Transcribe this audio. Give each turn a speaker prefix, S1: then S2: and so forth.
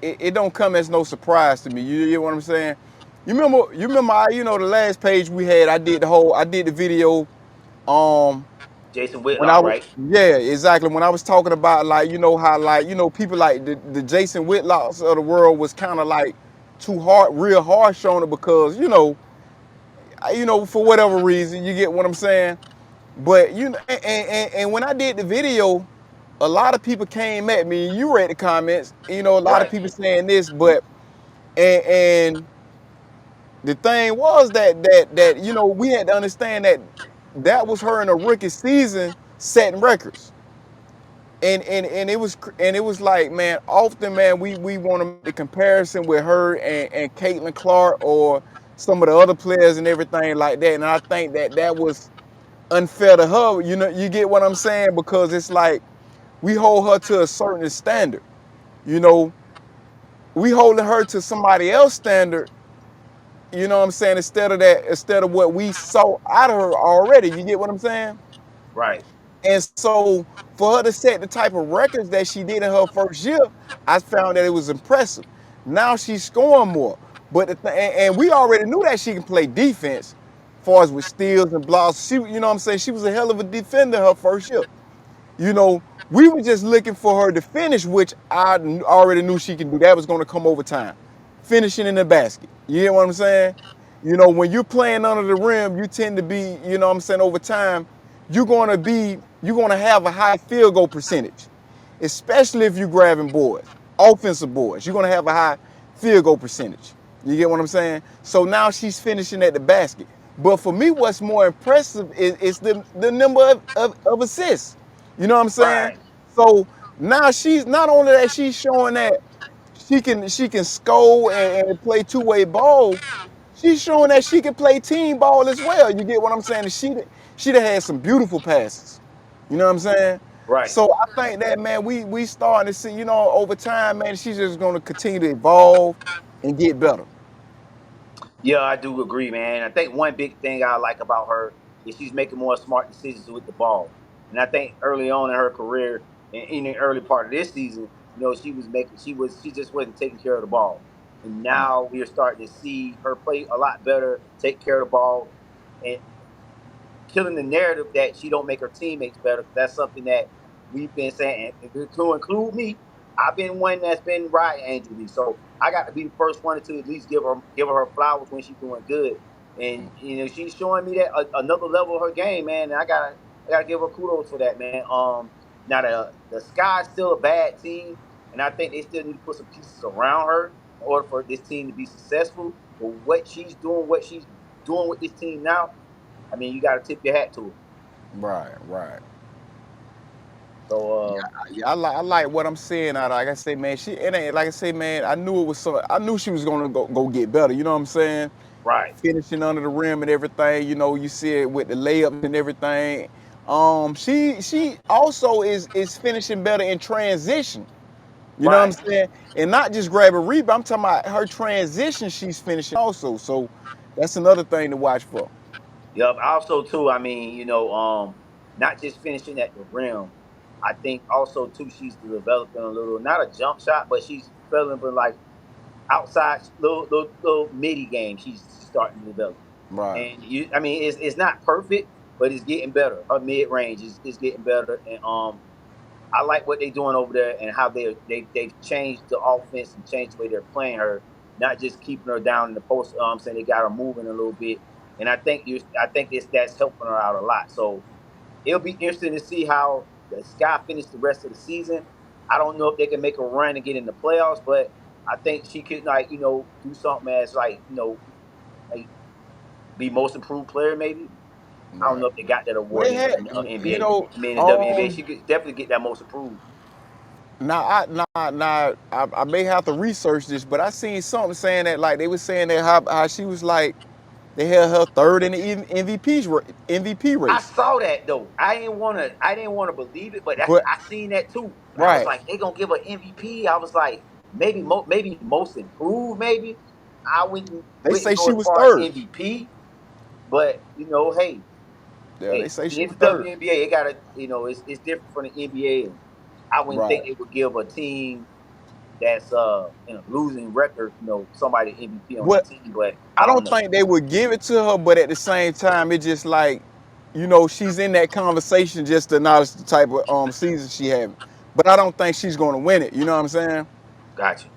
S1: it don't come as no surprise to me. You get what I'm saying? The last page we had. I did the video. Um,
S2: Jason
S1: when I
S2: Whitlock,
S1: was
S2: right?
S1: yeah, exactly. When I was talking about like how people like the Jason Whitlocks of the world was kind of like too hard, real harsh on it because for whatever reason, you get what I'm saying. But and when I did the video, a lot of people came at me. You read the comments. A lot of
S2: Right,
S1: people saying this, but and the thing was that we had to understand that that was her in a rookie season setting records. And it was like, man, often, man, we want to make the comparison with her and Caitlin Clark or some of the other players and everything like that. And I think that that was unfair to her. You get what I'm saying? Because it's like we hold her to a certain standard. You know, we holding her to somebody else's standard. You know what I'm saying? Instead of what we saw out of her already. You get what I'm saying?
S2: right,
S1: And so for her to set the type of records that she did in her first year, I found that it was impressive. Now she's scoring more. But and we already knew that she can play defense, as far as with steals and blocks. You know what I'm saying? She was a hell of a defender her first year. You know, we were just looking for her to finish, which already knew she could do. That was going to come over time. Finishing in the basket. You hear what I'm saying? When you're playing under the rim, you tend to be, what I'm saying, over time, you're going to have a high field goal percentage, especially if you're grabbing boards, offensive boards. You're going to have a high field goal percentage. You get what I'm saying? So now she's finishing at the basket. But for me, what's more impressive is the number of assists. You know what I'm saying?
S2: right.
S1: So now she's not only that she's showing that she can score and play two-way ball. She's showing that she can play team ball as well. You get what I'm saying? And she done had some beautiful passes. You know what I'm saying?
S2: Right.
S1: So I think that, man, we starting to see, over time, man, she's just gonna continue to evolve and get better.
S2: Yeah, I do agree, man. I think one big thing I like about her is she's making more smart decisions with the ball. And I think early on in her career, and in the early part of this season, she just wasn't taking care of the ball. And now we are starting to see her play a lot better, take care of the ball, and killing the narrative that she don't make her teammates better. That's something that we've been saying, and to include me. I've been one that's been riding Angel Reese, so I got to be the first one to at least give her flowers when she's doing good. And she's showing me that another level of her game, man. And I gotta give her kudos for that, man. Now the Sky's still a bad team, and I think they still need to put some pieces around her in order for this team to be successful. But what she's doing with this team now, I mean, you got to tip your hat to her.
S1: Right, right.
S2: So,
S1: Yeah, I like what I'm seeing out of. Like I say, man, it ain't like I say, man. I knew she was gonna go get better. You know what I'm saying?
S2: right,
S1: Finishing under the rim and everything. You see it with the layups and everything. She also is finishing better in transition. You know what I'm
S2: right.
S1: saying? And not just grabbing rebound. I'm talking about her transition. She's finishing also. So that's another thing to watch for.
S2: Yep. Also, too, I mean, not just finishing at the rim. I think also too she's developing a little, not a jump shot, but she's developing like outside little midi game. She's starting to develop,
S1: Right.
S2: and I mean, it's not perfect, but it's getting better. Her mid range is getting better, and I like what they're doing over there and how they've changed the offense and changed the way they're playing her, not just keeping her down in the post. Saying they got her moving a little bit, and I think that's helping her out a lot. So it'll be interesting to see how the Sky finish the rest of the season. I don't know if they can make a run and get in the playoffs, but I think she could do something as like be most improved player maybe. I don't
S1: Right.
S2: know if they got that
S1: Well,
S2: award
S1: they
S2: in
S1: had,
S2: NBA. I mean in WNBA, she could definitely get that most improved.
S1: I may have to research this, but I seen something saying that like they was saying that how she was like they had her third in the MVP
S2: I
S1: race.
S2: saw that though. I didn't wanna believe it, but
S1: But
S2: I seen that too. But I was
S1: right,
S2: like, they gonna give her MVP. I was like, maybe most improved, maybe. I
S1: they
S2: wouldn't
S1: say
S2: go
S1: she
S2: as
S1: was
S2: far as
S1: third.
S2: MVP, but hey,
S1: Yeah, they
S2: hey,
S1: say she
S2: it's
S1: was
S2: the
S1: third.
S2: WNBA. It gotta, it's different from the NBA. And I wouldn't think
S1: Right.
S2: they would give a team. that's in a losing record, somebody MVP on their
S1: What
S2: team. But
S1: I
S2: I don't
S1: don't
S2: know.
S1: think they would give it to her, but at the same time, it just like, she's in that conversation just to acknowledge the type of season she having. But I don't think she's gonna win it. You know what I'm saying?
S2: Gotcha.